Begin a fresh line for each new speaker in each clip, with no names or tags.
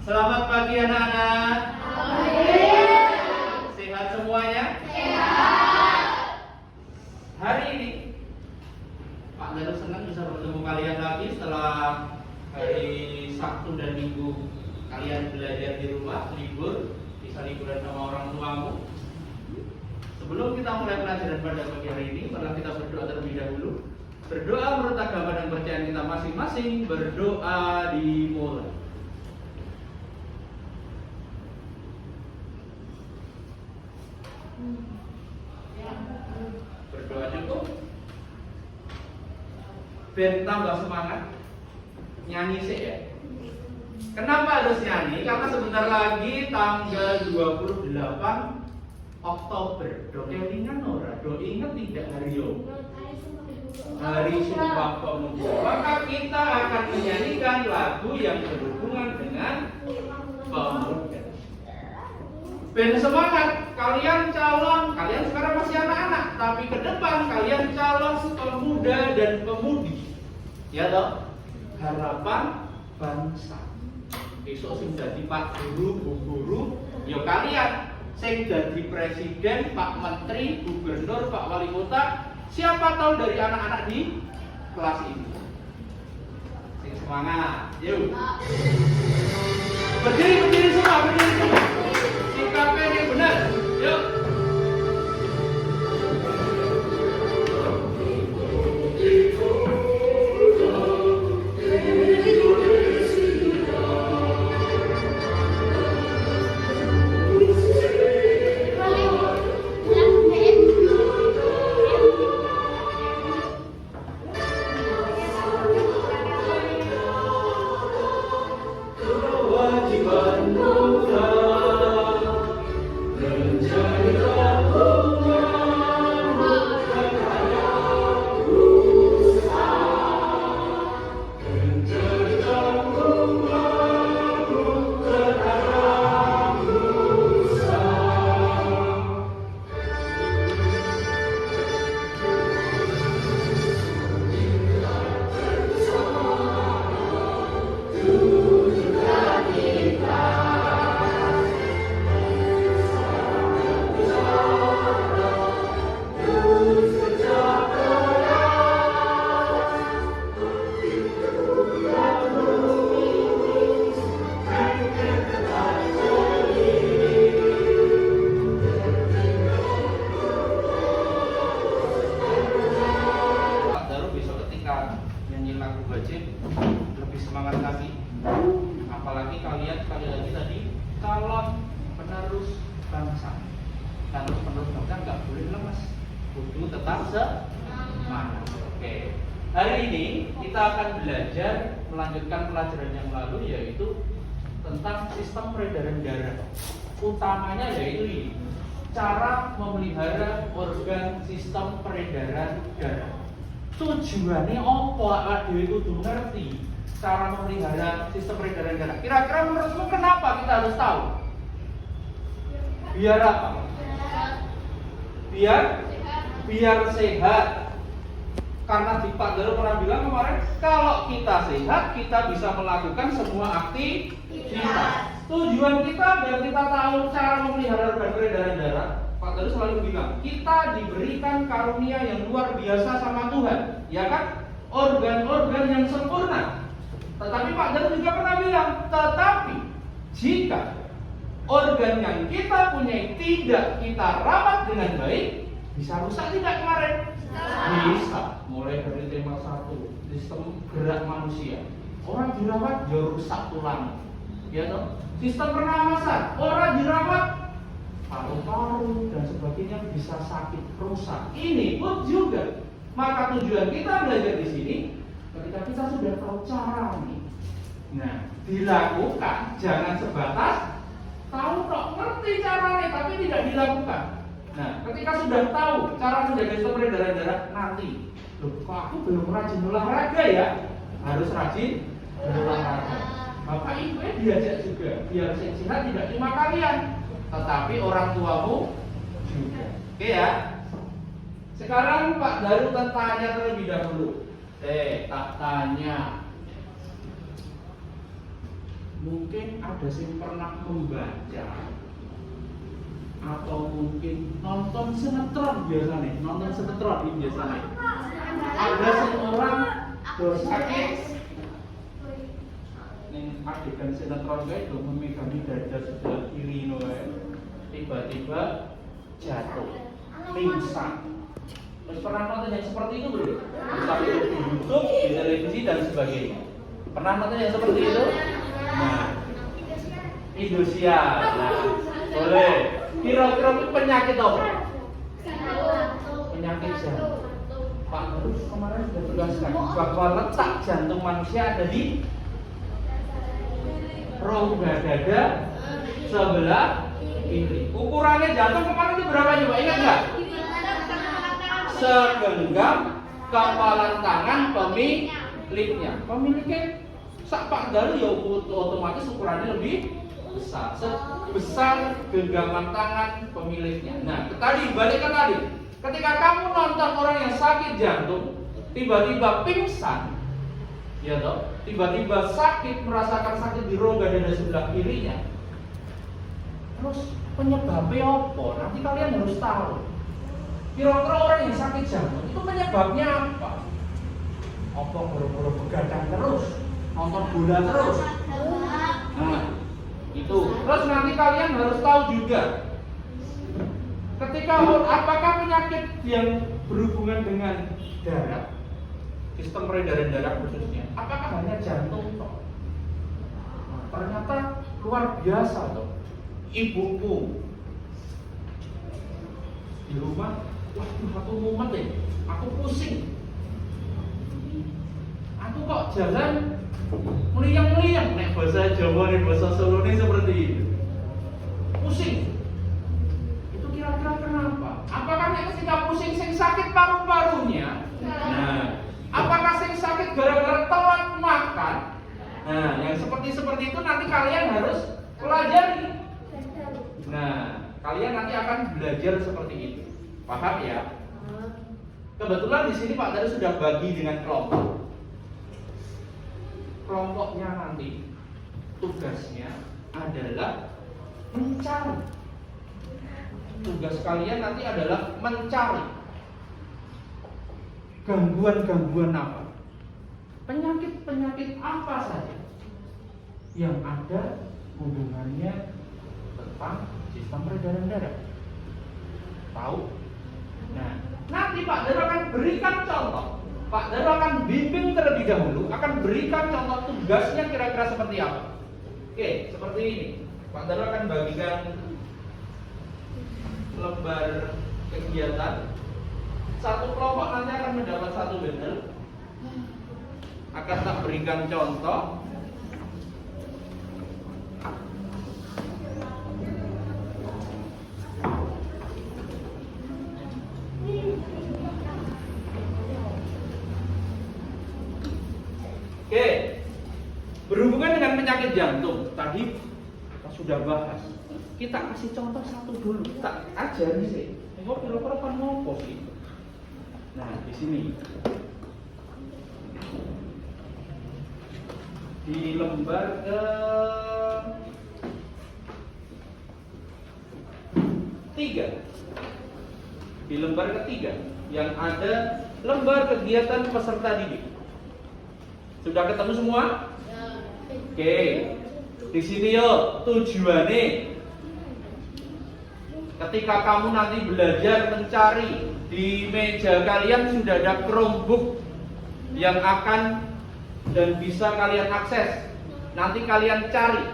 Selamat pagi anak-anak. Sehat semuanya? Hari ini Pak Daru senang bisa bertemu kalian lagi setelah hari Sabtu dan Minggu kalian belajar di rumah, libur, bisa liburan sama orang tuamu. Sebelum kita mulai pelajaran pada pagi hari ini, mari kita berdoa terlebih dahulu. Berdoa menurut agama dan kepercayaan kita masing-masing. Berdoa dimulai. Berdoa cukup. Ben tambah semangat. Nyanyi sih ya. Kenapa harus nyanyi? Karena sebentar lagi tanggal 28 Oktober. Do kelingan ora? Do inget tidak hari yo? Hari Sumpah Pemuda. Maka kita akan menyanyikan lagu yang berhubungan dengan pemuda. Ben semangat, kalian calon, kalian sekarang masih anak-anak, tapi ke depan kalian calon pemuda dan pemudi. Ya toh? Harapan bangsa. Besok sing dadi Pak Guru, Bu Guru, ya kalian sing dadi presiden, Pak Menteri, Gubernur, Pak Wali Kota, siapa tahu dari anak-anak di kelas ini. Sing semangat, yuk. Berdiri semua, berdiri semua. Sikapnya yang benar, yuk. Melanjutkan pelajaran yang lalu, yaitu tentang sistem peredaran darah. Utamanya yaitu ini, cara memelihara organ sistem peredaran darah. Tujuannya apa? Awak dhewe kudu ngerti cara memelihara sistem peredaran darah. Kira-kira menurutmu kenapa kita harus tahu? Biar apa? Biar sehat. Karena di Pak Daru pernah bilang kemarin, kalau kita sehat, kita bisa melakukan semua aktivitas. Tujuan kita biar kita tahu cara memelihara organ peredaran darah. Pak Daru selalu bilang, kita diberikan karunia yang luar biasa sama Tuhan, ya kan? Organ-organ yang sempurna. Tetapi Pak Daru juga pernah bilang, tetapi jika organ yang kita punya tidak kita rawat dengan baik, bisa rusak tidak kemarin? Bisa. Mulai dari tema 1, sistem gerak manusia. Orang dirawat, ya rusak tulang, ya toh? Sistem pernafasan, orang dirawat, paru-paru dan sebagainya bisa sakit, rusak. Ini pun juga. Maka tujuan kita belajar di sini, ketika kita sudah tahu cara nih, nah dilakukan, jangan sebatas tahu kok ngerti caranya tapi tidak dilakukan. Nah, ketika sudah tahu cara menjaga sistem peredaran darah, nanti, loh, kok aku belum rajin olahraga ya? Harus rajin olahraga. Bapak Ibu diajak juga, biar sehat tidak cuma kalian, tetapi orang tuamu juga. Oke ya? Sekarang Pak Daru tanya terlebih dahulu. Tak tanya. mungkin ada yang pernah membaca atau mungkin nonton sinetron biasanya, nonton sinetron ini biasanya. Ada seorang sakit, nih adegan sinetron itu memegangi dada sebelah kiri tiba-tiba jatuh, pingsan. Terus pernah nonton yang seperti itu belum? Tapi di YouTube, di televisi dan sebagainya. Pernah nonton yang seperti itu? Nah, Indosiar. Nah, boleh. Kira-kira penyakit apa? Penyakit jantung. Pak Terus kemarin sudah jelaskan bahwa letak jantung manusia ada di rongga dada sebelah kiri. Ukurannya jantung kemarin itu berapa coba? Ingat nggak? Segenggam kepalan tangan pemiliknya. Pemiliknya sak Pak Daru ya otomatis ukurannya lebih besar, sebesar genggaman tangan pemiliknya. Nah, tadi balik ke tadi. Ketika kamu nonton orang yang sakit jantung, tiba-tiba pingsan, ya toh, tiba-tiba sakit, merasakan sakit di rongga dada sebelah kirinya. Terus penyebabnya apa? Nanti kalian harus tahu. Kira-kira orang yang sakit jantung itu penyebabnya apa? Apa boro-boro begadang terus, nonton bola terus? Nah, itu. Terus nanti kalian harus tahu juga, ketika apakah penyakit yang berhubungan dengan darah, sistem peredaran darah khususnya, apakah hanya jantung toh? Nah, ternyata luar biasa toh. Ibuku di rumah, waduh aku mumet deh, aku pusing, aku kok jalan meliang-meliang, nek bahasa Jawa nih, bahasa Solo nih seperti itu, pusing. Itu kira-kira kenapa? Apakah nek ketika pusing sing sakit paru-parunya? Nah, apakah sing sakit gara-gara telat makan? Nah, yang seperti itu nanti kalian harus pelajari. Nah, kalian nanti akan belajar seperti itu. Paham ya? Kebetulan di sini Pak Daru sudah bagi dengan kelompok. Kelompoknya nanti tugasnya adalah mencari. Tugas kalian nanti adalah mencari gangguan-gangguan apa? Penyakit-penyakit apa saja yang ada hubungannya tentang sistem peredaran darah. Tahu? Nah, nanti Pak Daru akan berikan contoh. Pak Daru akan bimbing terlebih dahulu, akan berikan contoh tugasnya kira-kira seperti apa. Oke, seperti ini. Pak Daru akan bagikan lembar kegiatan. Satu kelompok nanti akan mendapat satu bundle. Akan tak berikan contoh. Oke, berhubungan dengan penyakit jantung, tadi kita sudah bahas. Kita kasih contoh satu dulu, kita ajari sih. Engkau kira-kira kan ngopo sih? Nah, di sini di lembar ke-3, di lembar ke-3 yang ada lembar kegiatan peserta didik. Sudah ketemu semua? Oke. Di sini yo tujuannya. Ketika kamu nanti belajar mencari, di meja kalian sudah ada Chromebook yang akan dan bisa kalian akses. Nanti kalian cari.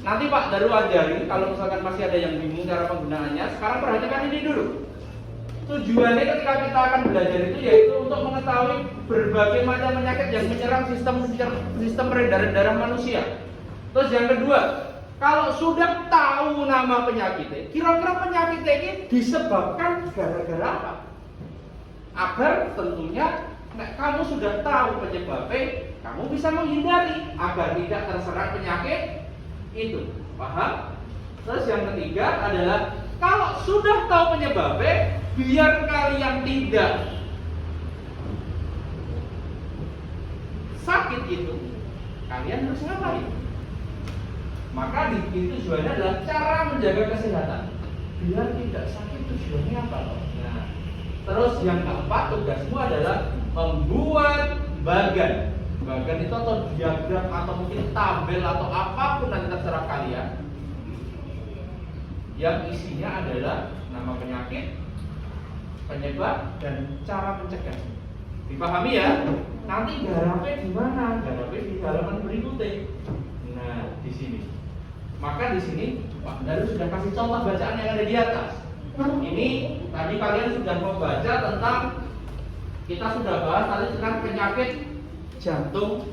Nanti Pak Daru ajari kalau misalkan masih ada yang bingung cara penggunaannya. Sekarang perhatikan ini dulu. Tujuannya ketika kita akan belajar itu yaitu untuk mengetahui berbagai macam penyakit yang menyerang sistem peredaran darah manusia. Terus yang kedua, kalau sudah tahu nama penyakitnya, kira-kira penyakitnya ini disebabkan gara-gara apa? Agar tentunya kamu sudah tahu penyebabnya, kamu bisa menghindari agar tidak terserang penyakit itu. Paham? Terus yang ketiga adalah kalau sudah tahu penyebabnya, biar kalian tidak sakit itu, kalian harus ngapain? Maka itu tujuannya adalah cara menjaga kesehatan biar tidak sakit. Tujuannya apa toh? Nah, terus yang keempat tugasmu adalah membuat bagan. Bagan itu atau diagram atau mungkin tabel atau apapun nanti terserah kalian, yang isinya adalah nama penyakit, penyebab, dan cara mencegah. Dipahami ya? Nanti garapnya di mana? Garapnya di halaman berikutnya. Nah, di sini. Maka di sini Pak Daru sudah kasih contoh bacaan yang ada di atas. Ini tadi kalian sudah membaca tentang, kita sudah bahas tadi tentang penyakit jantung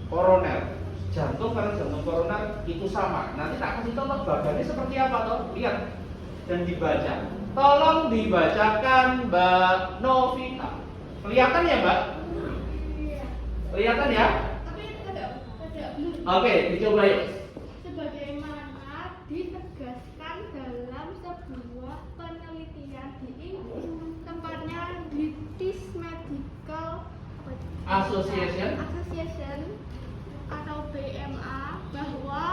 koroner. Jantung karena jantung koroner itu sama. Nanti tak kasih contoh bagannya seperti apa toh? Lihat dan dibaca. Tolong dibacakan Mbak Novita. Kelihatan ya Mbak? Kelihatan ya? Oke, dicoba yuk.
Sebagaimana ditegaskan dalam sebuah penelitian di Inggris, tempatnya British Medical
Association
atau BMA, bahwa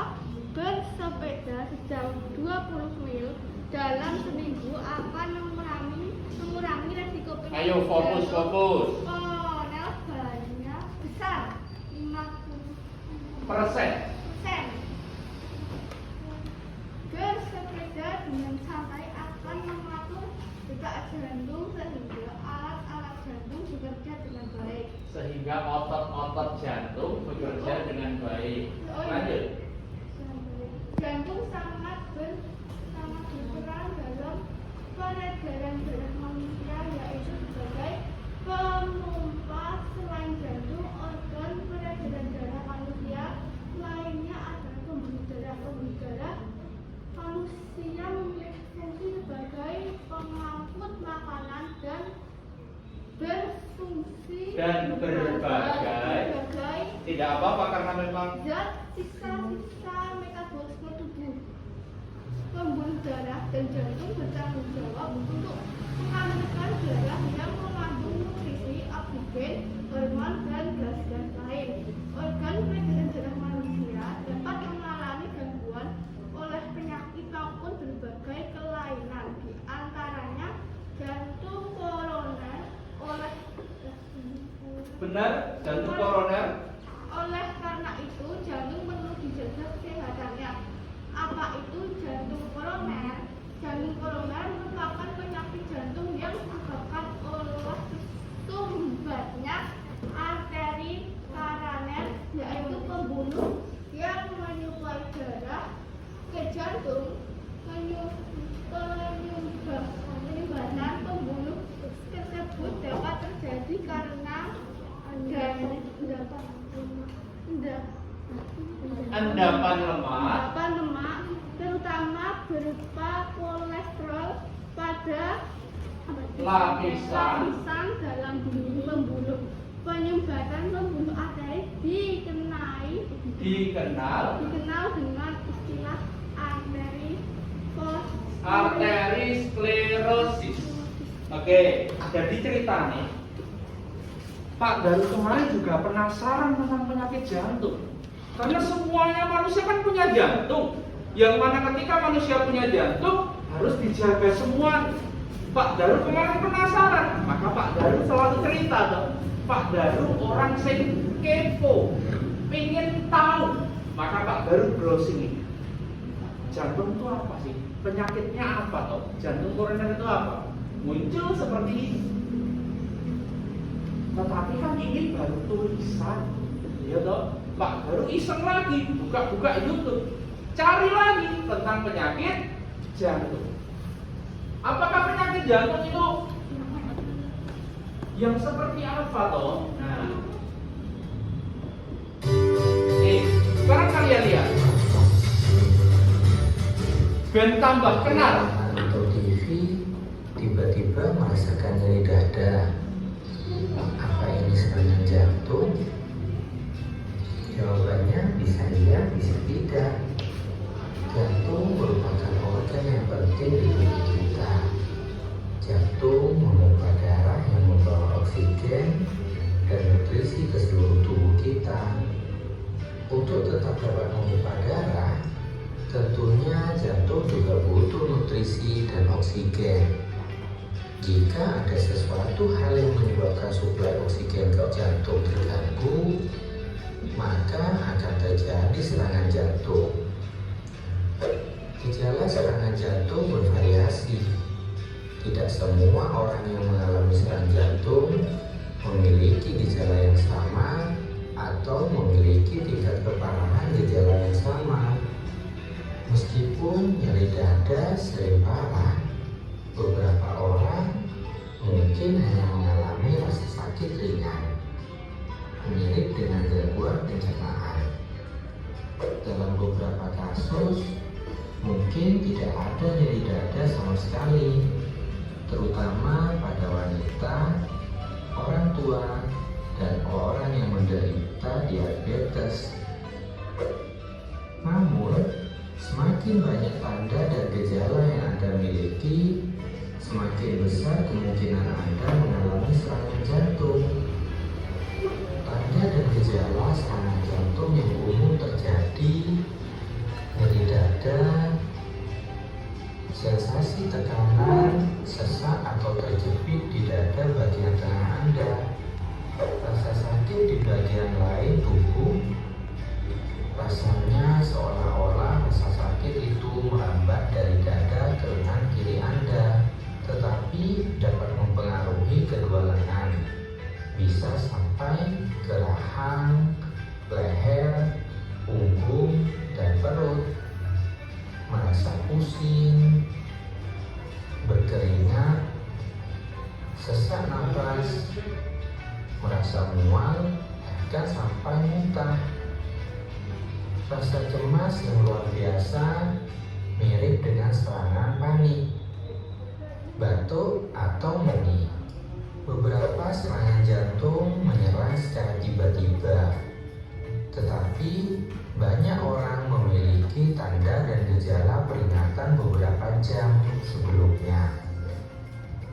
bersepeda sejauh 20 mil dalam seminggu akan mengurangi resiko penyakit.
Ayo fokus.
Koroner banyak besar
50%.
Bersepeda dengan santai akan mengatur detak jantung sehingga alat-alat jantung bekerja dengan baik.
Sehingga otot-otot jantung bekerja dengan baik. Lanjut.
Jantung sangat berperan dalam peredaran darah manusia, yaitu sebagai pemompa. Selain jantung, organ peredaran darah manusia lainnya adalah pembuluh darah. Pembuluh darah manusia memiliki fungsi sebagai pengangkut makanan dan berfungsi
berbagai. Tidak apa-apa karena memang
zat sisa-sisa metabolisme tubuh. Pembuluh darah dan jantung bertanggung jawab untuk mengalirkan darah yang mengandung nutrisi, oksigen, hormon, dan gas-gas lain. Organ peredaran darah manusia dapat mengalami gangguan oleh penyakit maupun berbagai kelainan, di antaranya jantung koroner.
Jantung koroner.
Oleh karena itu, jantung perlu dijaga kesehatannya. Apa itu jantung koroner? Jantung koroner merupakan penyakit jantung yang disebabkan oleh sumbatnya arteri koroner, yaitu pembuluh yang menyuplai darah ke jantung. Penyumbatan pembuluh tersebut dapat terjadi karena endapan lemak, terutama berupa kolesterol pada lapisan dalam pembuluh. Penyumbatan pembuluh arteri dikenal dengan istilah arteriosklerosis. Oke, jadi cerita nih, Pak Daru kemarin juga penasaran tentang penyakit jantung. Karena semuanya manusia kan punya jantung. Yang mana ketika manusia punya jantung harus dijaga semua. Pak Daru kemarin penasaran, maka Pak Daru selalu cerita tuh. Pak Daru orang sing kepo, pengen tahu. Maka Pak Daru browsing ini. Jantung itu apa sih? Penyakitnya apa toh? Jantung koroner itu apa? Muncul seperti ini. Tetapi kan ini baru tulisan, ya toh. Pak baru iseng lagi, buka YouTube, cari lagi tentang penyakit jantung. Apakah penyakit jantung itu yang seperti apa toh? Nah, sekarang kalian lihat, ben tambah kenal.
Atau TV tiba-tiba merasakan nyeri dada. Apa ini serangan jantung? Jawabannya bisa iya, bisa tidak. Jantung merupakan organ yang penting di tubuh kita. Jantung memompa darah yang membawa oksigen dan nutrisi ke seluruh tubuh kita. Untuk tetap dapat memompa darah, Tentunya jantung juga butuh nutrisi dan oksigen. Jika ada sesuatu hal yang menyebabkan suplai oksigen ke jantung terganggu, maka akan terjadi serangan jantung. Gejala serangan jantung bervariasi. Tidak semua orang yang mengalami serangan jantung memiliki gejala yang sama atau memiliki tingkat keparahan gejala yang sama. Meskipun nyeri dada sering parah, beberapa orang mungkin hanya mengalami rasa sakit ringan, mirip dengan gangguan pencernaan. Dalam beberapa kasus, mungkin tidak ada nyeri dada sama sekali, terutama pada wanita, orang tua, dan orang yang menderita diabetes. Namun, semakin banyak tanda dan gejala yang Anda miliki, semakin besar kemungkinan Anda mengalami serangan jantung. Tanda dan gejala serangan jantung yang umum terjadi: nyeri dada, sensasi tekanan, sesak atau terjepit di dada bagian tengah Anda, rasa sakit di bagian lain tubuh, rasanya seolah-olah rasa sakit itu merambat dari dada ke lengan kiri Anda, tetapi dapat mempengaruhi kedua lengan, bisa sampai ke rahang, leher, punggung, dan perut. Merasa pusing, berkeringat, sesak napas, merasa mual, bahkan sampai muntah. Rasa cemas yang luar biasa, mirip dengan serangan panik, batuk atau nyeri. Beberapa serangan jantung menyerang secara tiba-tiba, tetapi banyak orang memiliki tanda dan gejala peringatan beberapa jam sebelumnya,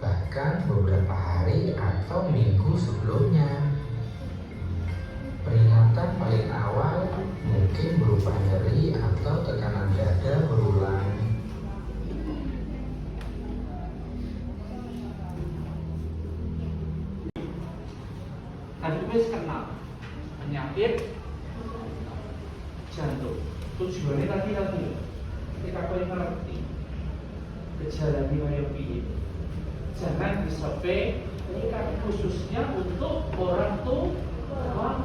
bahkan beberapa hari atau minggu sebelumnya. Peringatan paling awal mungkin berupa nyeri atau tekanan dada berulang.
Tadi wis kenal penyakit jantung. Tujuannya tadi kita boleh mengerti gejala kayak piye. Jangan disepe, ini kan khususnya untuk orang tua.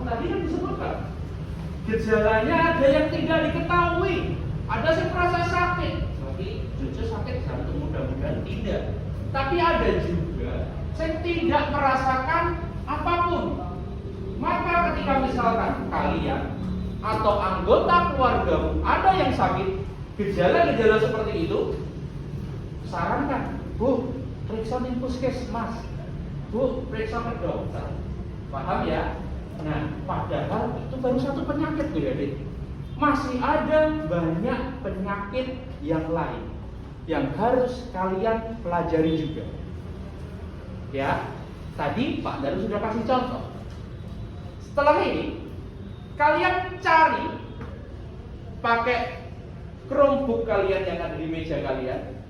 Tadi kan disebutkan gejalanya ada yang tidak diketahui, ada yang merasa sakit, tapi jujur sakit jantung mudah-mudahan tidak. Tapi ada juga yang tidak merasakan apapun. Maka ketika misalkan kalian atau anggota keluargamu ada yang sakit, gejala-gejala seperti itu, sarankan, Bu, periksa di puskesmas, Bu, periksa ke dokter. Paham ya? Nah, padahal itu baru satu penyakit, Bu Adik. Masih ada banyak penyakit yang lain yang harus kalian pelajari juga. Ya, tadi Pak Daru sudah kasih contoh. Setelah ini, kalian cari pakai Chromebook kalian yang ada di meja kalian.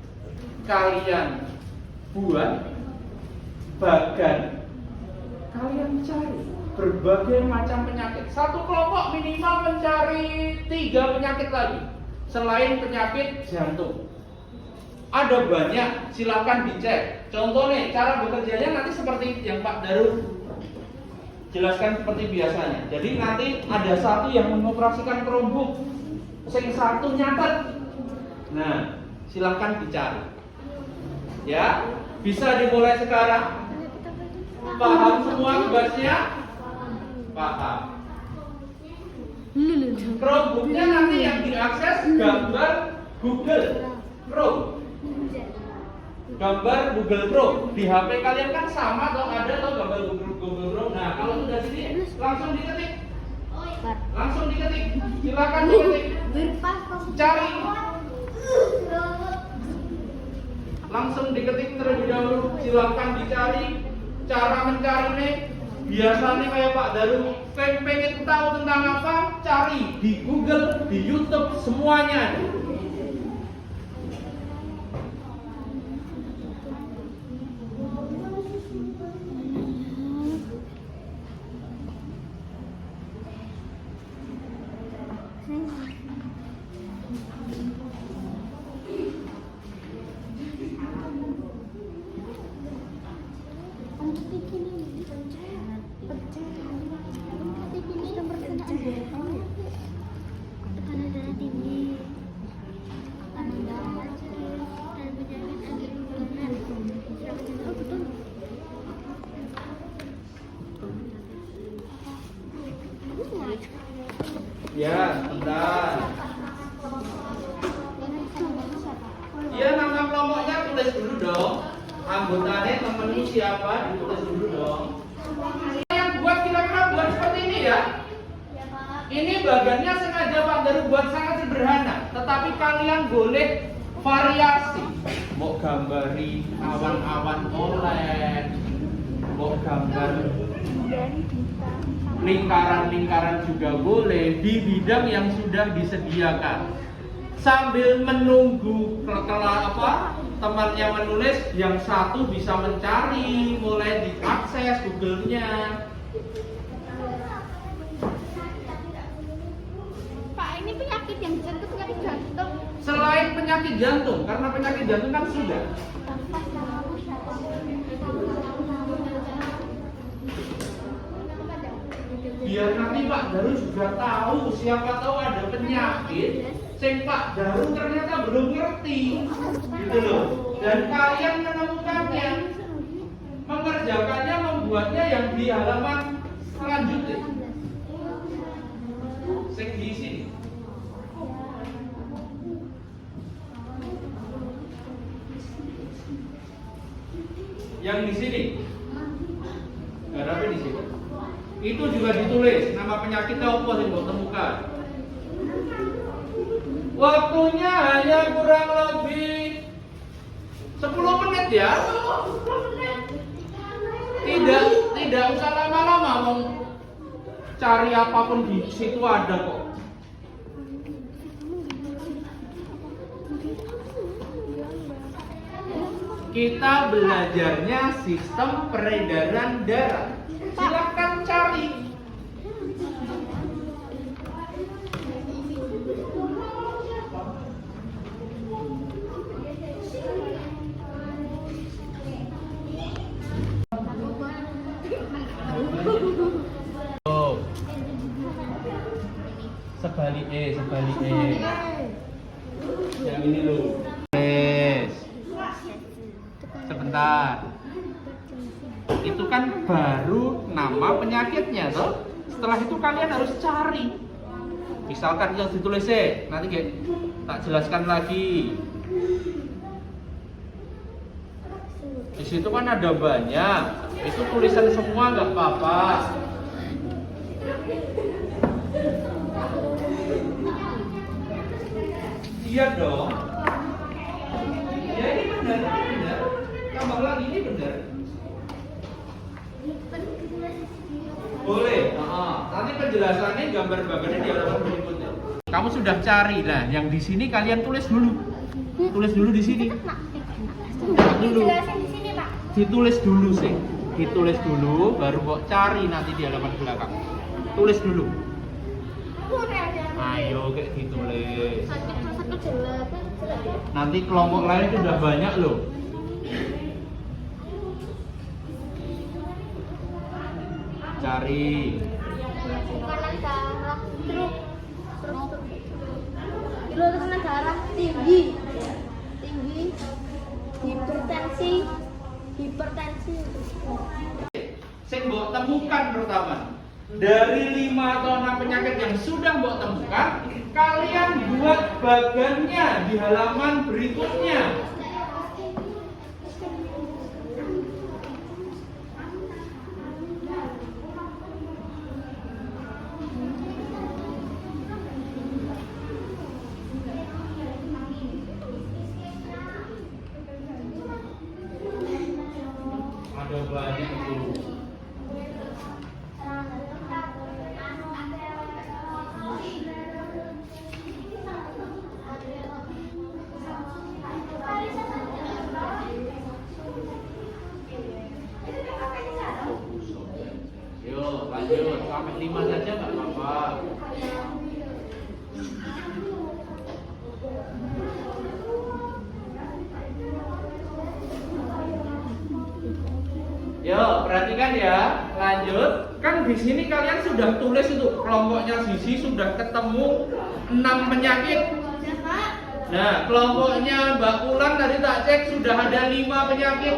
Kalian buat bagan. Kalian cari berbagai macam penyakit. Satu kelompok minimal mencari 3 penyakit lagi selain penyakit jantung. Ada banyak, silakan dicek. Contohnya cara bekerjanya nanti seperti yang Pak Daru jelaskan seperti biasanya. Jadi nanti ada satu yang mengoperasikan Chromebook, yang satu nyatet. Nah, silakan dicari. Ya, bisa dimulai sekarang. Paham semua tugasnya? Paham. Chromebooknya nanti yang diakses gambar Google Chrome. Gambar Google Chrome. Di HP kalian kan sama atau ada atau gambar Google Chrome. Nah, kalau sudah sini langsung diketik. Langsung diketik. Silakan diketik. Cari. Langsung diketik terlebih dahulu. Silakan dicari. Cara mencarinya biasanya kayak Pak Daru, pengen tahu tentang apa, cari di Google, di YouTube, semuanya. Ya, bentar. Ya, nama kelompoknya tulis dulu dong. Anggotanya temenmu siapa, ditulis dulu dong. Yang buat kira-kira buat seperti ini ya. Ini bagannya sengaja Pak Daru buat sangat sederhana, tetapi kalian boleh variasi. Mau gambari awan-awan oleh, mau gambar lingkaran-lingkaran juga boleh di bidang yang sudah disediakan. Sambil menunggu temannya menulis, yang satu bisa mencari, mulai diakses Google-nya.
Pak, ini penyakit yang jantung, penyakit jantung.
Selain penyakit jantung, karena penyakit jantung kan sudah. Biar nanti Pak Daru juga tahu, siapa tahu ada penyakit sing Pak Daru ternyata belum ngerti, gitu loh. Dan kalian menemukannya, mengerjakannya, membuatnya yang di halaman selanjutnya. Sing di sini. Yang di sini. Garapnya di sini. Itu juga ditulis nama penyakitnya apa sih mau temukan. Waktunya hanya kurang lebih 10 menit ya. Tidak usah lama-lama, mau cari apapun di situ ada kok. Kita belajarnya sistem peredaran darah. Silakan cari. Oh. Sebalik Yang ini loh. Sebentar. Itu kan baru nama penyakitnya toh. Setelah itu kalian harus cari. Misalkan yang ditulis nanti tak jelaskan lagi. Di situ kan ada banyak. Itu tulisan semua nggak apa-apa. Iya dong. Ya ini benar. Tambah lagi ini benar. Boleh. Nanti penjelasannya gambar bagannya di halaman berikutnya. Kamu sudah cari lah. Yang di sini kalian tulis dulu. Tulis dulu di sini. Dulu. Ditulis dulu sih. Ditulis dulu, baru kok cari nanti di halaman belakang. Tulis dulu. Ayo kayak ditulis. Nanti kelompok lain sudah banyak loh. Cari.
Tekanan darah tinggi, hipertensi.
Sing mbok temukan pertama. Dari 5 atau 6 penyakit yang sudah mbok temukan, kalian buat bagannya di halaman berikutnya. Ada banyak itu. Yuk lanjut sampai 5 saja nggak apa-apa. Yo, perhatikan ya. Lanjut. Kan di sini kalian sudah tulis itu kelompoknya Sisi sudah ketemu 6 penyakit. Nah, kelompoknya Mbak Ulan tadi tak cek sudah ada 5 penyakit.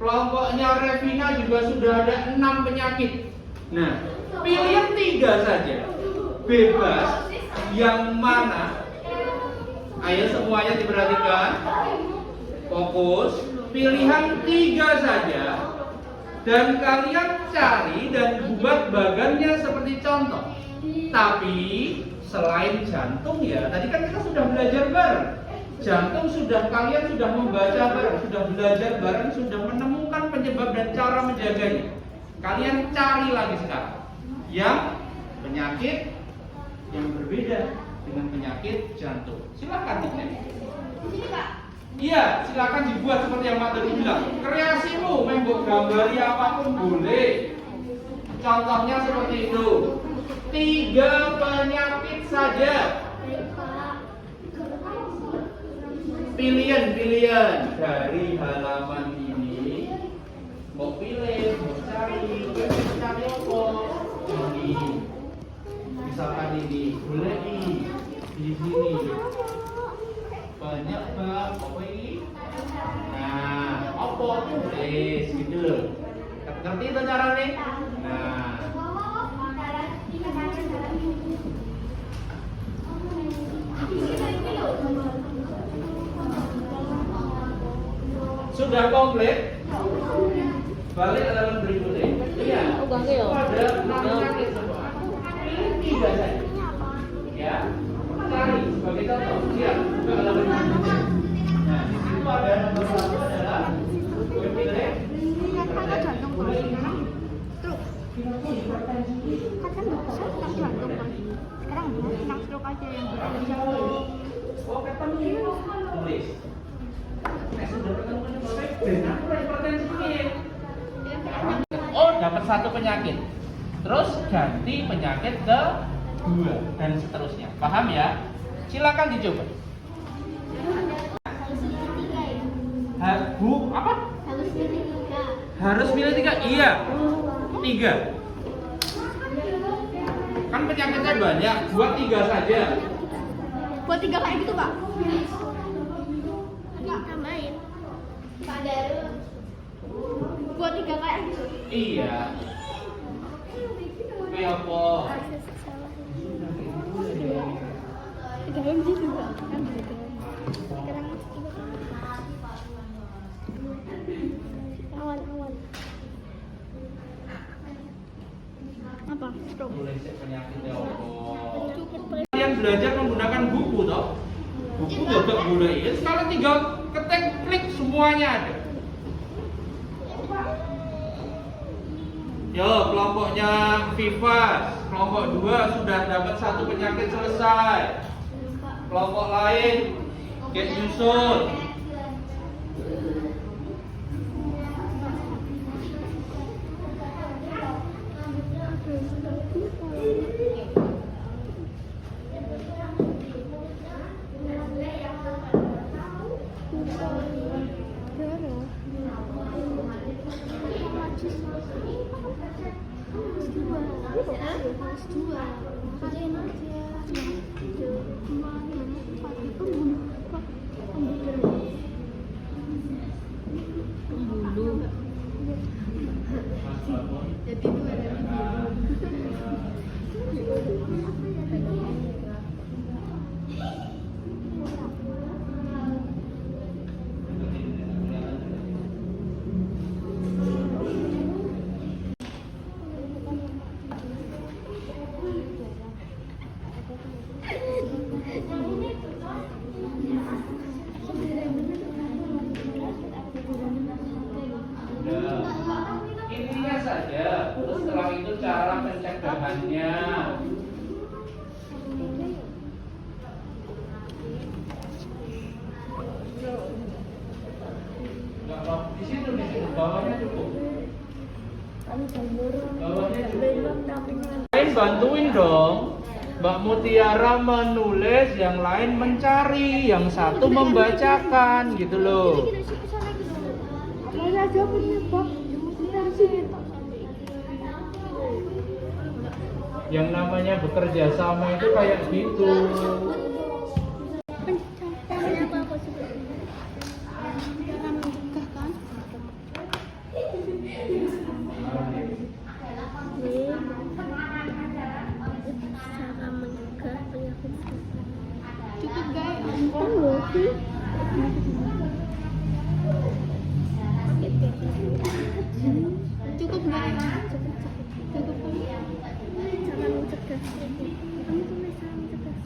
Kelompoknya Revina juga sudah ada 6 penyakit. Nah, pilih 3 saja. bebas yang mana? Ayo semuanya diperhatikan. Fokus. Pilihan 3 saja. Dan kalian cari dan buat bagannya seperti contoh. Tapi selain jantung ya, tadi kan kita sudah belajar bareng. Jantung kalian sudah membaca bareng, sudah belajar bareng, sudah menemukan penyebab dan cara menjaganya. Kalian cari lagi sekarang yang penyakit yang berbeda dengan penyakit jantung. Silakan dicek. Iya, silakan dibuat seperti yang Mak tadi bilang. Kreasimu, membok gambari apapun boleh. Contohnya seperti itu. 3 penyakit saja. Pilihan dari halaman ini. Mau pilih, mau cari apa? Ini. Misalkan ini, boleh di sini. Penyebab apa ini? Nah, apa tulis gitu loh. Ngerti itu caranya? Nah, sudah komplit? Balik halaman berikutnya. Iya. Ada 6 penyakit semua. Pilih 3 saja. Ya. Cari sebagai contoh. Siap. Buka halaman berikutnya. Nah, di situ ada nomor 1 adalah pilih.
jantung boleh stroke. Kan bisa tak jantung kan. Sekarang senang stroke aja yang jantung.
Oh, ketemu. Tulis. Sudah ketemu penyebabnya. Benar, hipertensi ini. Oh, dapat 1 penyakit. Terus ganti penyakit ke 2 dan seterusnya. Paham ya? Silakan dicoba. Apa? Harus pilih 3. Iya. 3. Kan penyakitnya banyak, buat 3 saja.
Buat 3 kayak gitu, Pak. Enggak tambahin. Pak Daru. Buat 3 kayak gitu.
Iya. Kayak apa?
Sekarang sih juga kan gitu. Sekarang awan. Apa? Stroke.
Tulis penyakitnya apa? Kalian belajar menggunakan buku toh? Buku gak gunain. Sekarang tinggal ketik klik semuanya ada. Yo, kelompoknya Vivas, kelompok 2 sudah dapat 1 penyakit selesai. Kelompok lain kayak nyusun. Intinya saja, terus setelah itu cara pencegahannya. Enggak, di situ bawahnya cukup. Bawahnya cukup. Lain bantuin dong. Mbak Mutiara menulis, yang lain mencari, yang satu membacakan gitu loh. Yang namanya bekerja sama itu kayak gitu.
Cara Cukup nggak? Cukup kan? Jangan mencegah. Kamu tuh bisa mencegah.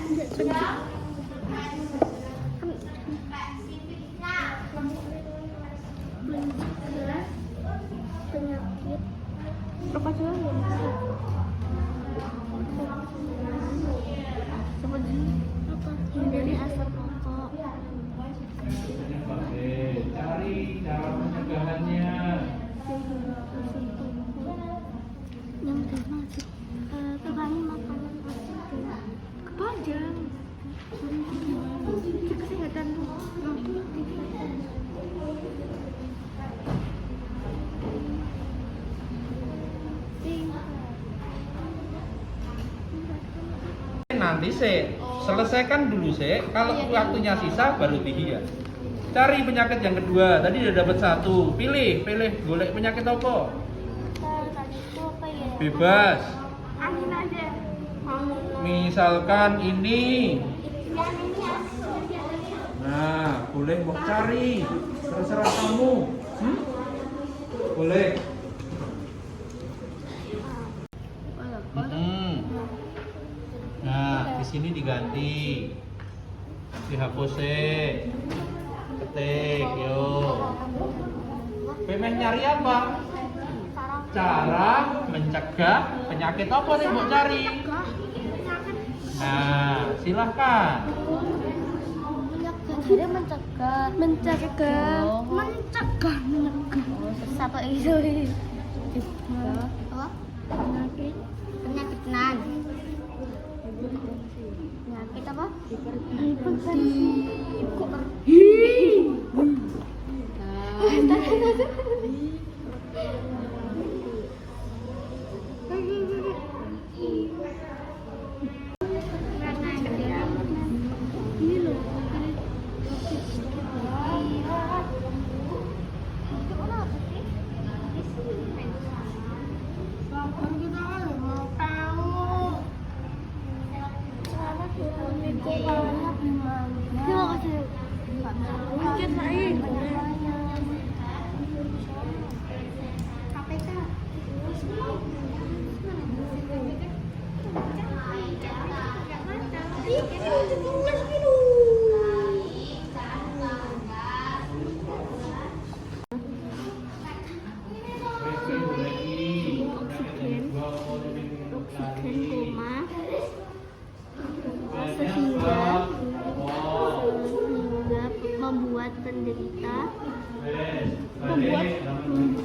Enggak benar. Mencegah penyakit. Apa aja ya? Seperti apa? Hindari asap rokok.
Oke, cari cara pencegahannya.
Yang pertama sih kurangi makanan asin kepanjang kesehatan tuh
Nanti selesaikan dulu kalau waktunya sisa baru dihias. Cari penyakit yang kedua. Tadi udah dapat satu. Pilih golek penyakit apa?
tadi itu apa ya?
Bebas.
Angin aja.
Misalkan ini.
Yang ini ya.
Nah, boleh mau cari. Terserah kamu. Boleh. Nah, di sini diganti. Dihapus ketik, yo. Pengen nyari apa? Cara mencegah penyakit apa nih mau cari? Nah, silahkan.
Jadi mencegah. Satu itu. Apa? Penyakit nan. Penyakit apa? Ini loh.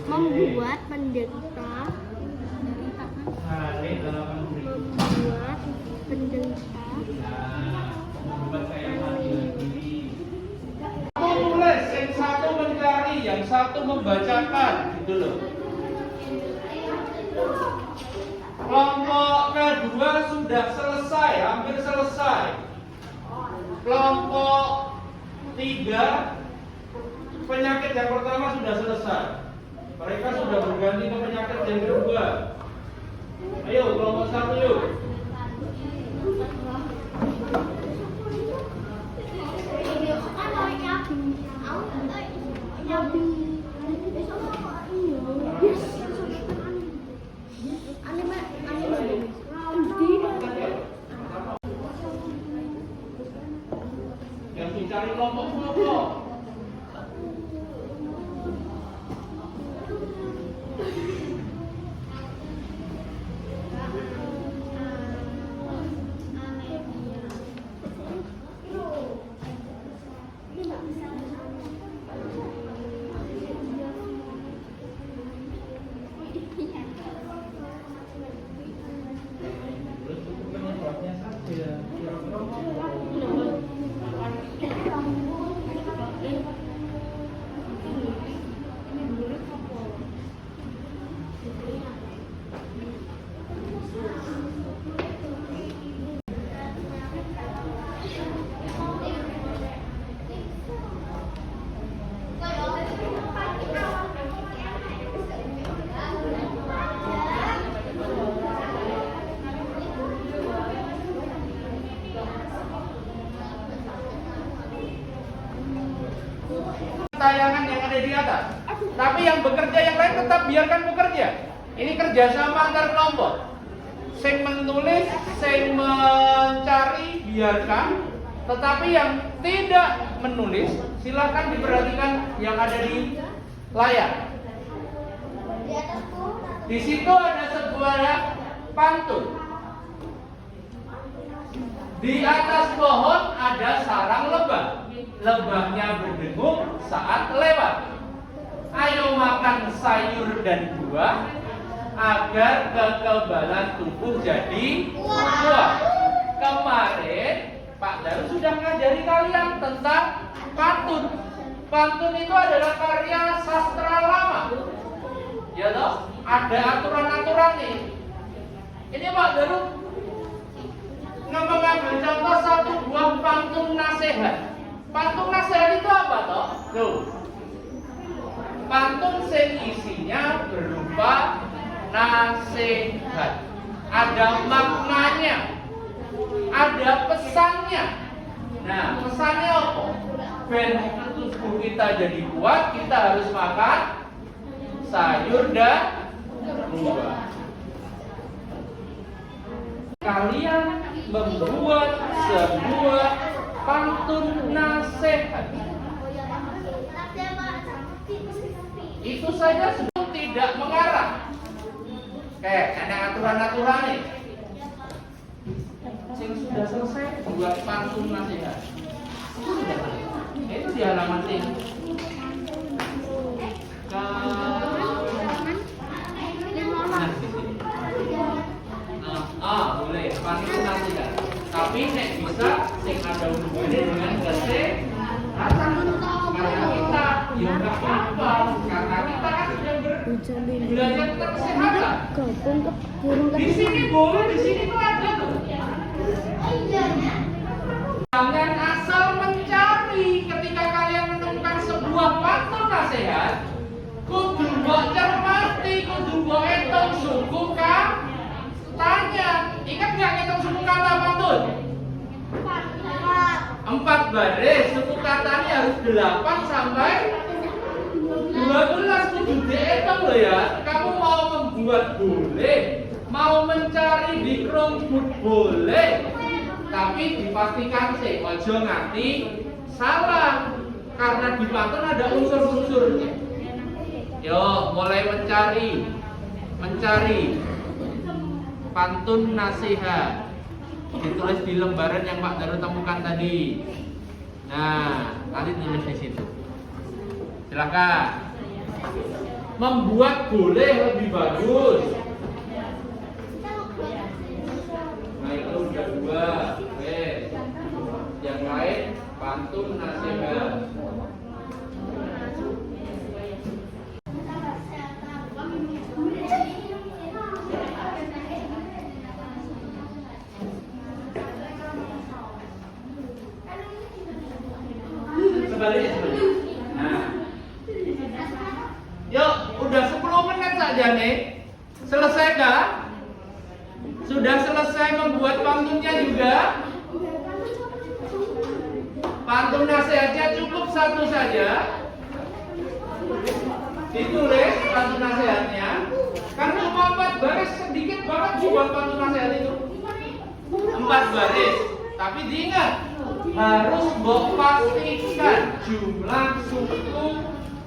Membuat penderita
Menulis, yang satu mencari, yang satu membacakan, gitu loh. Kelompok kedua sudah selesai, hampir selesai. Kelompok 3 penyakit yang pertama sudah selesai. Mereka sudah berganti ke penyakit yang kedua. Ayo kelompok 1 yuk. Yang dicari kelompok apa? Penyebabnya saja. tayangan yang ada di atas. Tapi yang bekerja yang lain tetap biarkan bekerja. Ini kerjasama antar kelompok. Sing menulis, sing mencari biarkan. Tetapi yang tidak menulis silakan diperhatikan yang ada di layar. Di situ ada sebuah pantun. Di atas pohon ada sarang lebah. Lebahnya berdengung saat lewat. Ayo makan sayur dan buah agar kekebalan tubuh jadi kuat. Kemarin Pak Daru sudah ngajari kalian tentang pantun. Pantun itu adalah karya sastra lama. Ya toh? Ada aturan-aturan nih. Ini Pak Daru mengambil contoh satu buah pantun nasihat. Pantun nasihat itu apa toh? Tuh. Pantun sing isinya berupa nasihat. Ada maknanya. Ada pesannya. Nah, pesannya apa? Ben tubuh kita jadi kuat, kita harus makan sayur dan buah. Kalian membuat sebuah pantun nasihat. Itu saja sudah tidak mengarah. Kayak ada aturan-aturan nih. Sing sudah selesai buat pantun nasihat. Itu di halaman sing boleh pantun nasihat. Tapi nek bisa sing ada hubungannya dengan kesehatan. Karena kita ya nggak apa-apa. Karena kita kan sudah belajar tentang kesehatan. Di sini boleh, di sini tuh ada tuh. Jangan asal mencari. Ketika kalian menemukan sebuah pantun nasihat, kudu mbok cermati, kudu mbok hitung suku katanya. Ingat nggak hitung suku kata pantun? 4 baris, suku katanya harus 8 sampai 12. Kudu dihitung loh ya. Kamu mau membuat boleh, mau mencari di kerumput boleh. Tapi dipastikan sih, ojo nganti salah. Karena di pantun ada unsur-unsurnya. Yo, mulai mencari pantun nasihat. Ditulis di lembaran yang Pak Daru temukan tadi. Nah, nanti tulis di situ. Silakan. Membuat boleh lebih bagus. Nah, itu udah 2. Oke. Yang lain pantun nasihat. Sebaliknya. Nah. Yuk, udah 10 menit saja nih. Selesai kah? Sudah selesai membuat pantunnya juga? Pantun nasihatnya cukup 1 saja. Ditulis pantun nasihatnya. Kan cuma 4 baris, sedikit banget buat pantun nasihat itu. 4 baris. Tapi diingat, harus mbok pastikan jumlah suku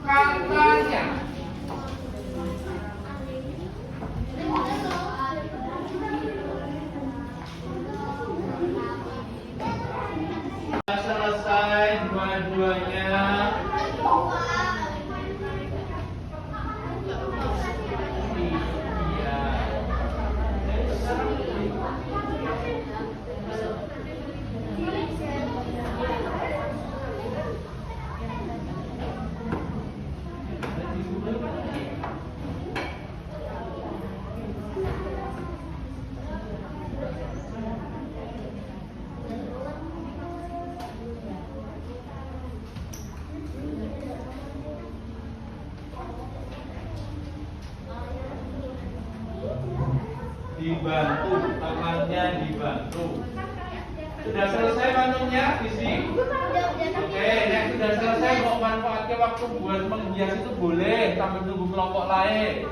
katanya. Selesai dua-duanya. Dibantu, temannya dibantu. Sudah selesai pantunnya, Visi? Oke, yang sudah selesai mau manfaatkan waktu buat menghias itu boleh sambil tunggu kelompok lain.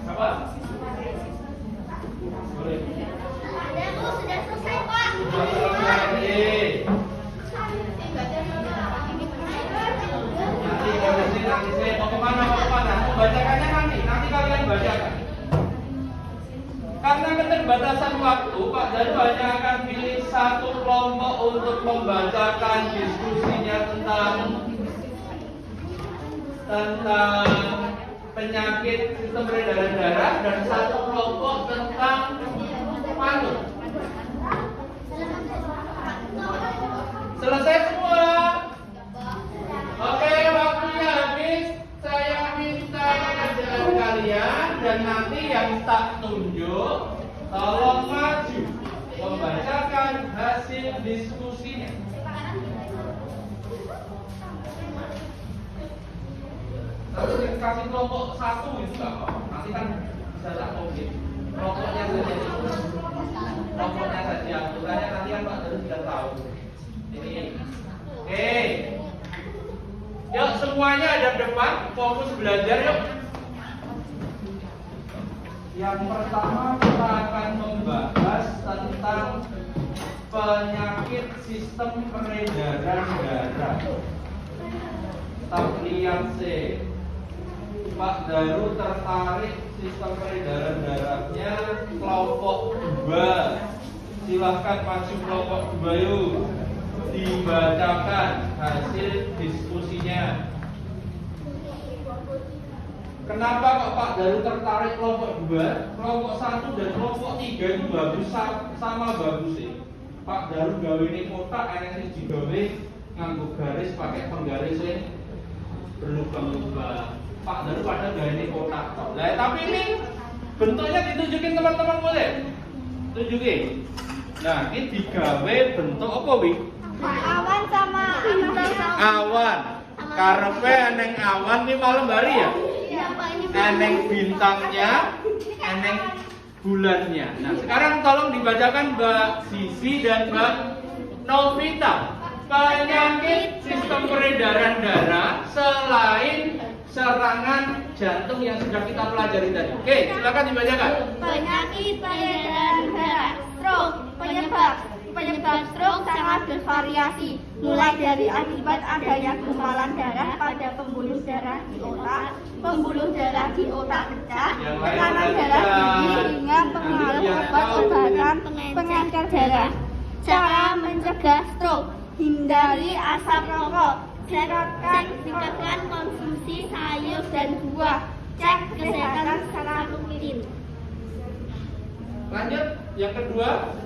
Apa? Boleh.
Sudah selesai, Pak.
Sudah selesai. Nanti mau kemana? Mau bacakannya nanti kalian bacakan. Karena keterbatasan waktu, Pak Daru hanya akan pilih satu kelompok untuk membacakan diskusinya tentang penyakit sistem peredaran darah dan satu kelompok tentang manut. Selesai semua? Oke, waktunya habis. Saya minta kerjaan kalian dan nanti yang tak tunjuk tolong maju membacakan hasil diskusinya. Lalu kasih kelompok satu itu nggak apa-apa. Nanti kan bisa tak komplit. Kelompoknya saja. Kelompoknya saja. Aturannya nanti kan Pak Daru sudah tahu. Ini. Oke. Yuk semuanya ada depan, fokus belajar yuk. Yang pertama kita akan membahas tentang penyakit sistem peredaran darah. Kita lihat sih. Pak Daru tertarik sistem peredaran darahnya kelompok 2. Silahkan maju kelompok 2 yuk. Dibacakan hasil diskusinya. Kenapa kok Pak Daru tertarik kelompok 2? Kelompok 1 dan kelompok 3 itu bagus, sama bagusnya. Pak Daru gawe ini kotak, enek sing digawe nganggo garis pakai penggaris berlubang-lubang. Pak Daru pada gawe ini kotak. Lah tapi ini bentuknya ditunjukin teman-teman boleh? Tunjukin. Nah, ini digawe bentuk apa wi?
Awan sama
Awan. Karepe eneng awan ini malam hari ya? Eneng bintangnya, eneng bulannya. Nah, sekarang tolong dibacakan Mbak Sisi dan Mbak Novita. Penyakit sistem peredaran darah selain serangan jantung yang sudah kita pelajari tadi. Oke, silakan dibacakan.
penyakit peredaran darah, stroke. Penyebab stroke sangat bervariasi, mulai dari akibat adanya gumpalan darah pada pembuluh darah di otak, pembuluh darah di otak pecah, tekanan darah tinggi hingga pengaruh obat-obatan pengencer darah. Cara mencegah stroke: hindari asap rokok, tingkatkan konsumsi sayur dan buah, cek kesehatan secara rutin.
Lanjut, yang kedua.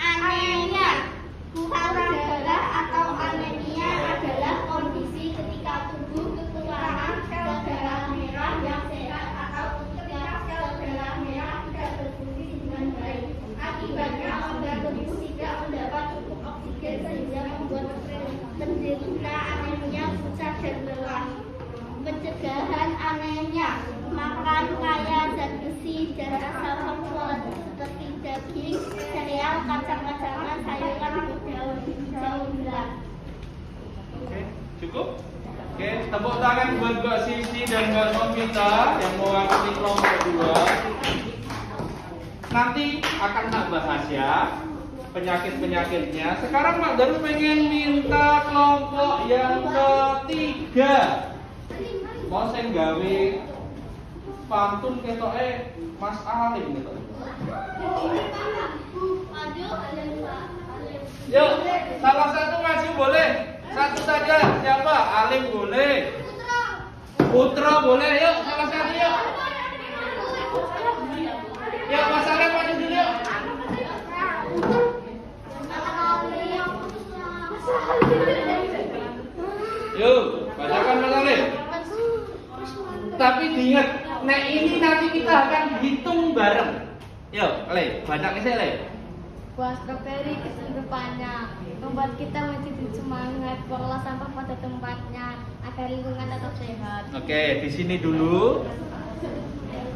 Anemia. Kurang darah atau anemia adalah kondisi ketika tubuh kekurangan sel darah merah yang sehat atau ketika sel darah merah tidak berfungsi dengan baik. Akibatnya organ tubuh tidak mendapat cukup oksigen sehingga membuat penderita anemia susah dan lelah. Pencegahan anemia: makan kaya zat besi, darah sempurna seperti daging, sereal, kacang-kacangan, sayuran, daun belah.
Oke, cukup? Oke, tepuk tangan buat Mbak Sisi dan Mbak Novita yang mewakili kelompok 2. Nanti akan tak bahas ya. penyakit-penyakitnya. Sekarang Mak Daru pengen minta kelompok yang ketiga. Mau saya gawe pantun ketoke Mas Alim gitu. Yuk, salah satu maju boleh. Satu saja. Siapa? Alim boleh. Putra boleh. Yuk, salah satu yuk. Yuk, Mas Alim maju dulu yuk. Yuk, bacakan Mas Alim. Tapi diingat, nek ini nanti kita akan hitung bareng. Yuk, Le, baca kisah Le.
Buah stroberi kehidupannya membuat kita menjadi semangat, buanglah sampah pada tempatnya agar lingkungan tetap sehat.
Oke, di sini dulu.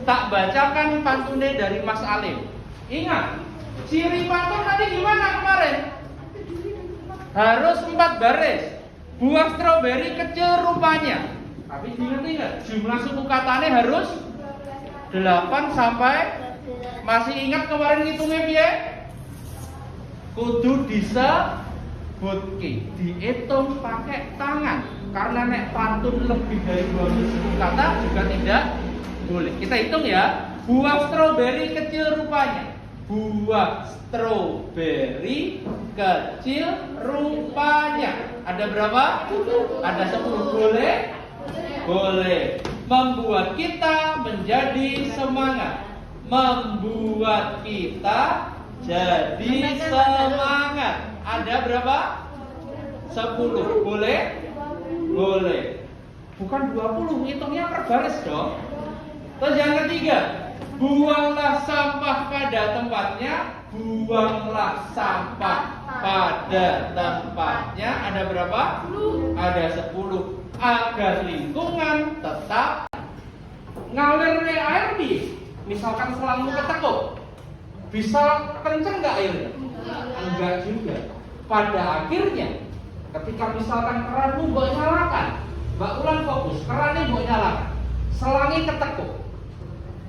Tak bacakan pantunnya dari Mas Alim. Ingat, ciri pantun tadi gimana kemarin? Harus 4 baris. Buah stroberi kecil rupanya. Tapi diingat-ingat, jumlah suku katanya harus 8 sampai. Masih ingat kemarin ngitungnya piye? Kudu disebutke, dihitung pakai tangan. Karena nek pantun lebih dari 12 suku kata juga tidak boleh. Kita hitung ya. Buah stroberi kecil rupanya. Buah stroberi kecil rupanya. Ada berapa? Ada 10. Boleh? Boleh. Membuat kita menjadi semangat. Membuat kita jadi semangat. Ada berapa? 10. Boleh? Boleh. Bukan 20, hitungnya per baris dong. Terus yang ketiga, buanglah sampah pada tempatnya. Buanglah sampah pada tempatnya. Ada berapa? Ada 10. Agar lingkungan tetap ngalir air nih. Misalkan selangmu ketekuk, bisa kenceng nggak airnya? Enggak juga. Pada akhirnya, ketika misalkan keranmu mbok nyalakan, Mbak Ulan fokus, kerannya mbok nyalakan, selangnya ketekuk,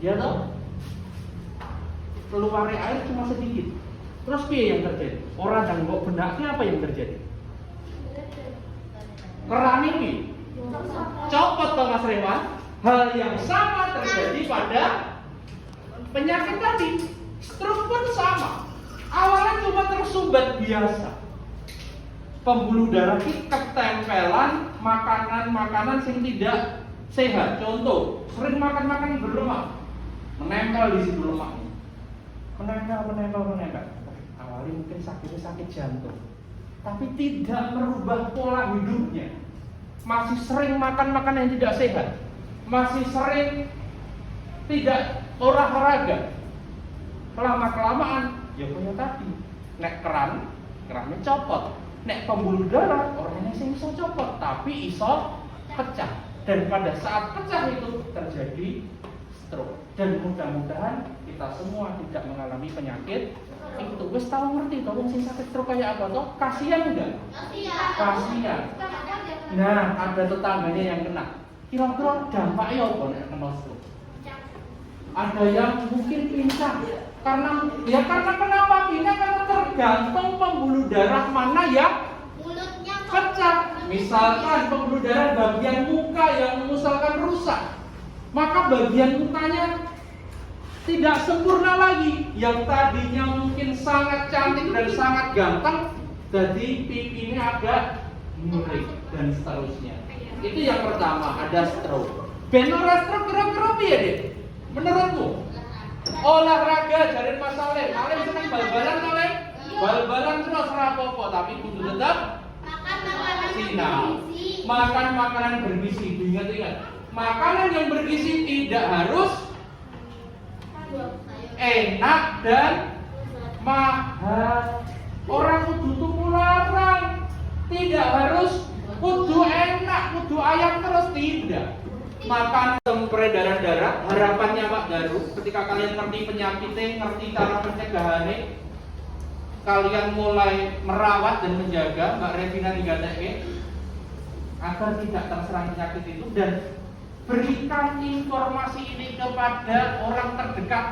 ya toh? Keluar air cuma sedikit. Terus piye yang terjadi? Orang yang mbok benaknya apa yang terjadi? Keran ini copot toh Mas Rewan. Hal yang sama terjadi pada penyakit tadi. Stroke pun sama. Awalnya cuma tersumbat biasa. Pembuluh darah kita ketempelan makanan-makanan yang tidak sehat. Contoh, sering makan makanan berlemak, menempel di situ lemaknya. Menempel. Awalnya mungkin sakit jantung, tapi tidak merubah pola hidupnya. Masih sering makan makanan yang tidak sehat. Masih sering tidak olahraga. Lama-kelamaan, ya punya tadi. Nek kerannya copot. Nek pembuluh darah, orangnya sih iso copot, tapi iso pecah. Dan pada saat pecah itu terjadi stroke. Dan mudah-mudahan kita semua tidak mengalami penyakit itu. Wes tahu ngerti toh sing sakit stroke kayak apa toh? Kasihan enggak? Kasihan. Nah, ada tetangganya yang kena. Kira-kira dampaknya apa nek kena stroke? Ada yang mungkin pincang. Karena kenapa pincang? Karena tergantung pembuluh darah mana yang
Mulutnya
pecah. Misalkan pembuluh darah bagian muka yang misalkan rusak, maka bagian mukanya tidak sempurna lagi. Yang tadinya mungkin sangat cantik dan sangat ganteng, jadi pipinya agak murik dan seterusnya. Itu yang pertama, ada stroke. Ben ora stroke kira-kira piye, Dik? Menurutmu? Olahraga dari Mas Alim. Alim seneng bal-balan oleh bal-balan terus ora apa-apa, tapi kudu tetap makan makanan bergizi. Ingat-ingat, makanan yang bergizi tidak harus enak dan mahal. Orang kudu tuku larang. Tidak harus kudu enak, kudu ayam terus, tidak. Makan peredaran darah. Harapannya Pak Daru, ketika kalian ngerti penyakitnya, ngerti cara pencegahannya, kalian mulai merawat dan menjaga Mbak Revina Nigateke agar tidak terserang penyakit itu, dan berikan informasi ini kepada orang terdekat.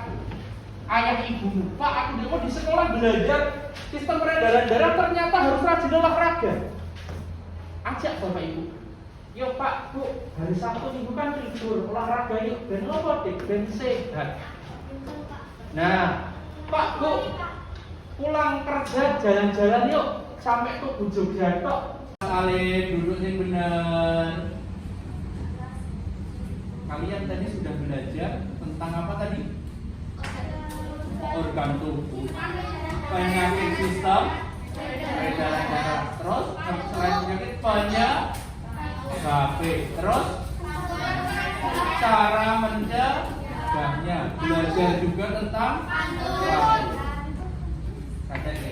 ayah ibumu, Pak, aku dulu di sekolah belajar sistem peredaran darah ternyata harus rajin olahraga. Ajak bapak ibu. Yuk Pak, Bu, hari Sabtu minggu kan libur, olahraga yuk, ben apa deh, ben sehat. Nah, Pak, Bu, pulang kerja jalan-jalan yuk, sampai tuh Bujo Gatok. Alif, duduk yang benar. Kalian tadi sudah belajar tentang apa tadi? Organ tubuh, penyakit sistem peredaran darah, terus selain penyakit penyakit, terus cara mencegahnya, belajar juga tentang KTP.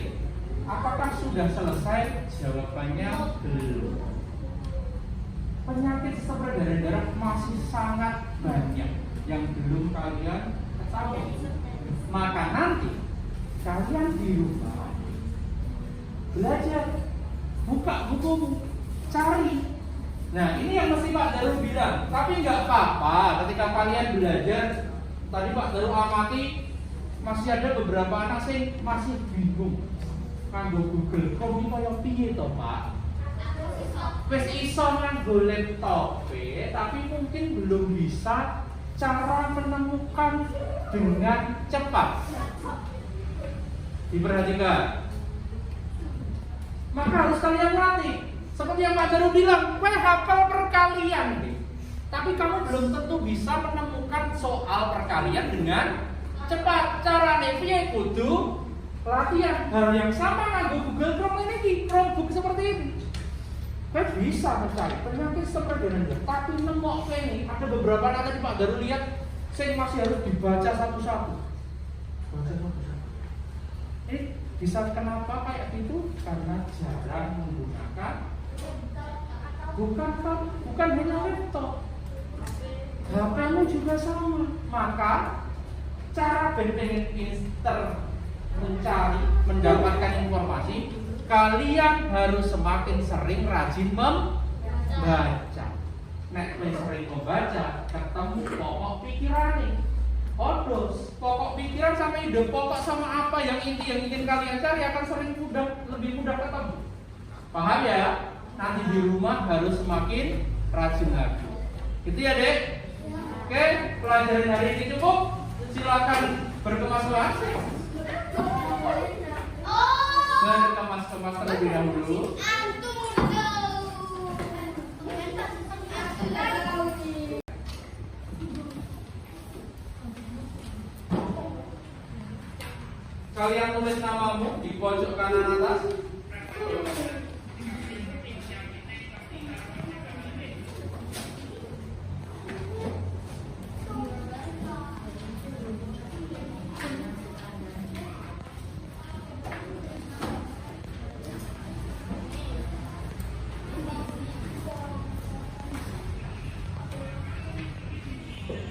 Apakah sudah selesai? Jawabannya belum. Penyakit sistem peredaran darah masih sangat banyak yang belum kalian ketahui. Maka nanti kalian di rumah belajar, buka buku, cari. Nah ini yang mesti Pak Daru bilang. Tapi nggak apa-apa ketika kalian belajar. Tadi Pak Daru amati masih ada beberapa anak sih masih bingung. Nganggo Google Chrome ini kaya piye to Pak? Wis iso nganggo laptop, tapi mungkin belum bisa cara menemukan dengan cepat. Diperhatikan. Maka harus kalian latih. Seperti yang Pak Daru bilang, kowe hafal perkalian nih. Tapi kamu belum tentu bisa menemukan soal perkalian dengan cepat. Carane piye kudu latihan. Hal yang sama nganggo Google Chrome ini, Chromebook seperti ini. Kowe bisa mencari penyakit seperti ini, tapi nemok ini ada beberapa anak tadi Pak Daru lihat, saya masih harus dibaca satu-satu. Baca satu-satu. Ini bisa kenapa kayak gitu? Karena jarang menggunakan bukan hanya laptop, HP-mu juga sama. Maka cara pengen mencari, mendapatkan informasi, kalian harus semakin sering rajin membaca. Nek sering membaca, ketemu pokok pikiran nih. Odos, pokok pikiran sama ide pokok sama apa yang inti yang ingin kalian cari akan lebih mudah ketemu. Paham ya? Nanti di rumah harus semakin rajin lagi. Gitu ya Dek? Oke, pelajaran hari ini cukup. Silakan berkemas-kemas. Berkemas-kemas terlebih dahulu. Kalian tulis namamu di pojok kanan atas.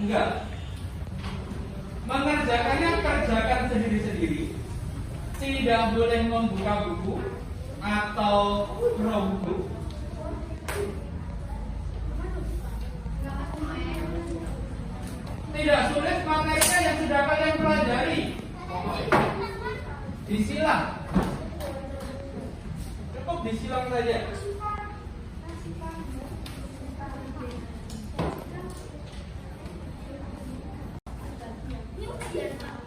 Enggak. Mengerjakannya kerjakan sendiri-sendiri. Tidak boleh membuka buku atau Chromebook. Tidak sulit materinya yang sudah kalian pelajari. Disilang. Cukup disilang saja.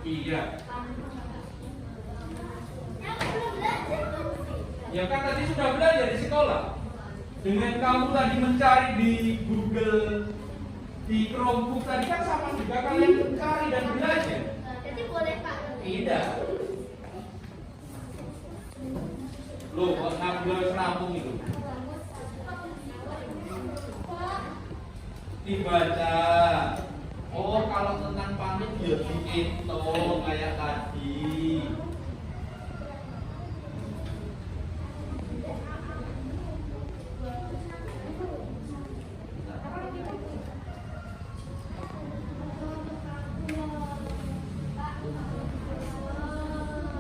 Iya. Ya kan tadi sudah belajar di sekolah. Dengan kamu tadi mencari di Google, di Chromebook tadi kan sama juga kalian mencari dan belajar.
Jadi boleh Pak?
Tidak. Loh, kok ngambil serampung itu? Dibaca. Oh, kalau tentang pamit ya dihitung kayak tadi.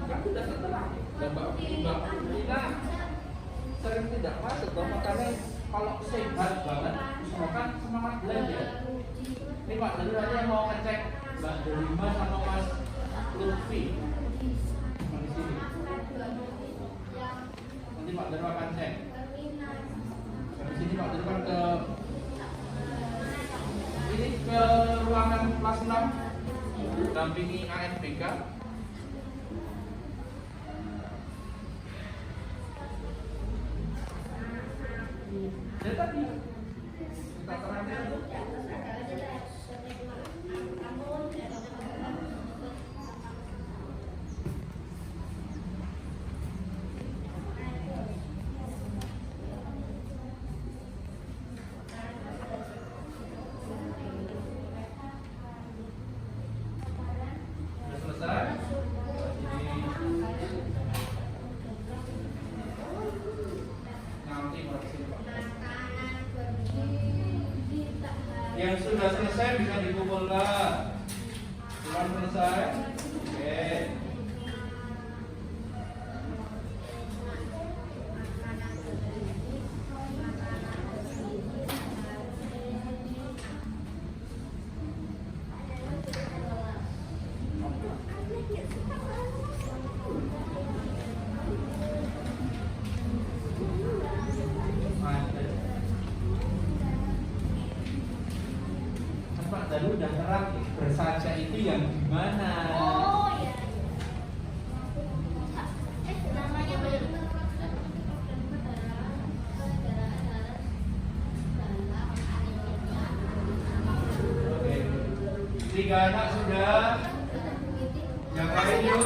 Kan sudah setelah. Dan Mbak Lina sering tidak masuk, makanya kalau sehat banget, usahakan semangat belajar. Ini Pak Daru aja yang mau ngecek Mbak Delima sama Mas Lutfi. Di sini. Nanti Pak Darul akan cek. Di sini Pak Darul ke ini ke ruangan kelas 6 dampingi ANBK. Ya tadi kita terangkan itu. Sudah selesai? Nanti berhasil Pak. Yang sudah selesai bisa dikumpulkan. Sudah selesai? Oke. Pak tadi udah terang bersaja itu yang gimana?
Oh ya. Namanya
Oke. 3 anak sudah. Yang lain yuk.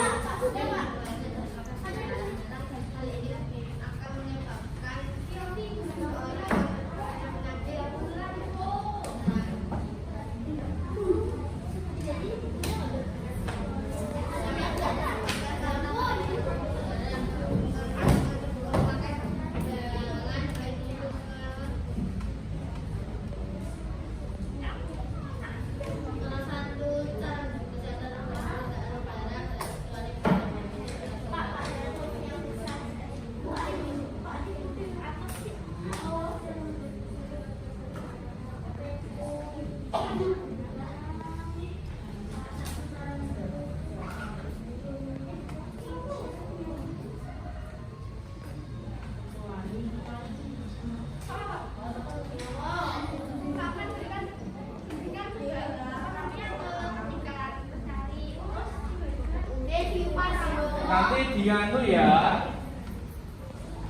Nanti dia tuh ya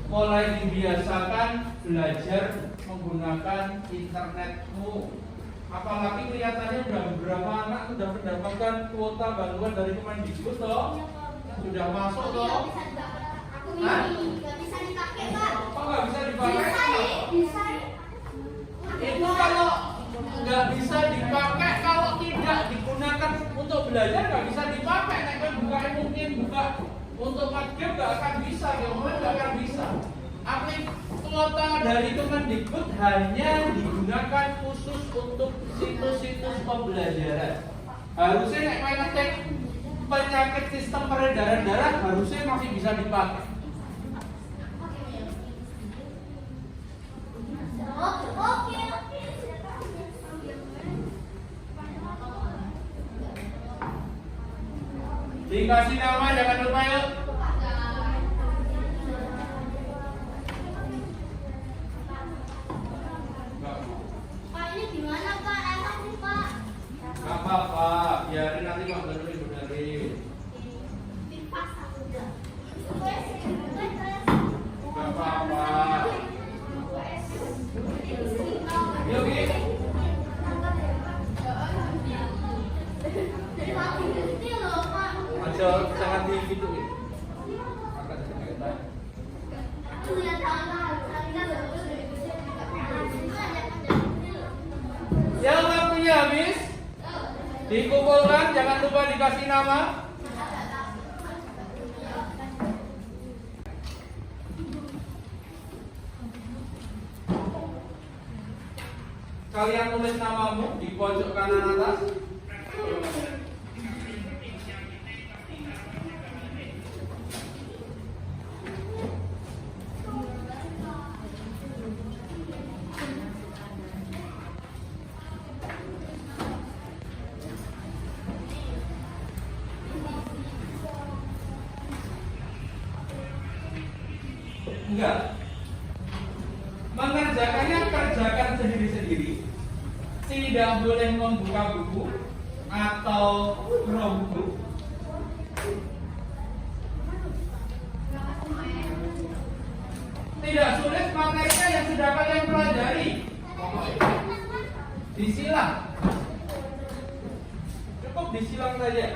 mulai dibiasakan belajar menggunakan internetmu. Apalagi kelihatannya udah beberapa anak sudah mendapatkan kuota bantuan dari Kemendikbud toh. Sudah masuk toh. Hah?
Nggak bisa dipakai, Pak.
Kok nggak bisa dipakai?
Bisa.
Itu kalau nggak bisa dipakai, kalau tidak digunakan untuk belajar nggak bisa dipakai. Nek kowe buka mungkin buka untuk game nggak akan bisa, nggak akan bisa. Kuota dari Kemendikbud hanya digunakan khusus untuk situs-situs pembelajaran. Harusnya nek kowe ngetik penyakit sistem peredaran darah harusnya masih bisa dipakai.
Oke.
Dikasih nama jangan lupa yuk.
Pak, ini gimana, Pak? Enak nih, Pak.
Gak apa-apa, biarin nanti Pak Baru dibenerin.
Dipasang udah.
Gak apa-apa. Yuk, Ki. Aja sangat tinggi tuh. Ki. Angkat sedikit baik. Yang waktunya habis, dikumpulkan, jangan lupa dikasih nama. Kalian tulis namamu di pojok kanan atas. tunggal. Mengerjakannya kerjakan sendiri-sendiri. Tidak boleh membuka buku atau notebook. Tidak sulit materinya yang sudah kalian pelajari. Disilang. Cukup disilang saja.